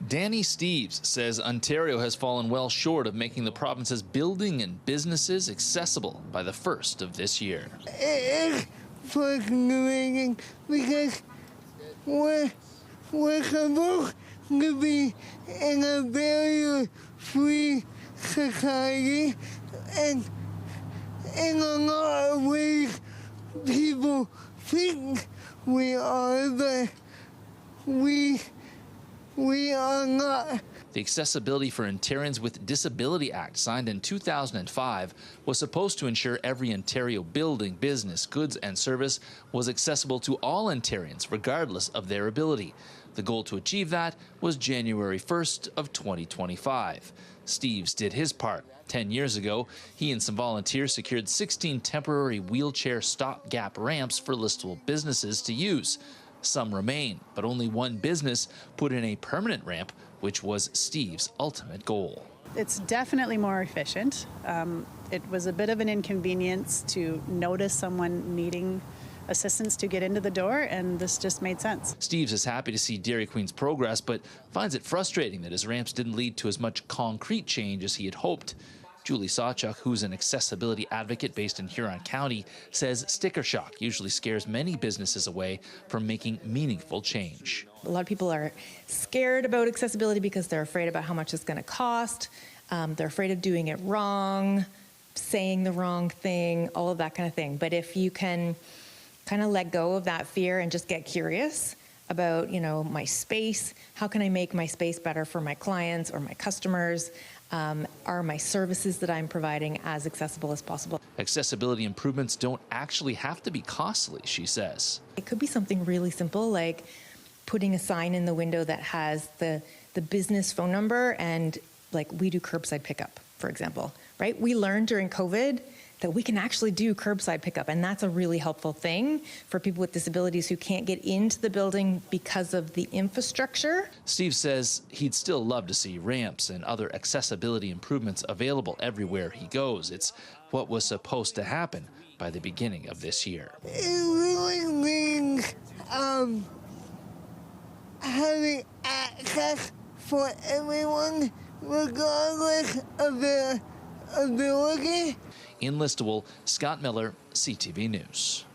Danny Steves says Ontario has fallen well short of making the province's building and businesses accessible by the 1st of this year. It's frustrating because we're supposed to be in a barrier-free society, and in a lot of ways people think we are, but we are not. The Accessibility for Ontarians with Disability Act, signed in 2005, was supposed to ensure every Ontario building, business, goods and service was accessible to all Ontarians, regardless of their ability. The goal to achieve that was January 1st of 2025. Steves did his part. 10 years ago, he and some volunteers secured 16 temporary wheelchair stopgap ramps for Listowel businesses to use. Some remain, but only one business put in a permanent ramp, which was Steve's ultimate goal. It's definitely more efficient. It was a bit of an inconvenience to notice someone needing assistance to get into the door, and this just made sense. Steves is happy to see Dairy Queen's progress, but finds it frustrating that his ramps didn't lead to as much concrete change as he had hoped. Julie Sawchuk, who's an accessibility advocate based in Huron County, says sticker shock usually scares many businesses away from making meaningful change. A lot of people are scared about accessibility because they're afraid about how much it's going to cost. They're afraid of doing it wrong, saying the wrong thing, all of that kind of thing. But if you can kind of let go of that fear and just get curious about, my space, how can I make my space better for my clients or my customers? Are my services that I'm providing as accessible as possible? Accessibility improvements don't actually have to be costly, she says. It could be something really simple, like putting a sign in the window that has the business phone number, and like we do curbside pickup, for example, right? We learned during COVID that we can actually do curbside pickup, and that's a really helpful thing for people with disabilities who can't get into the building because of the infrastructure. Steve says he'd still love to see ramps and other accessibility improvements available everywhere he goes. It's what was supposed to happen by the beginning of this year. It really means having access for everyone, regardless of their ability. In Listowel, Scott Miller, CTV News.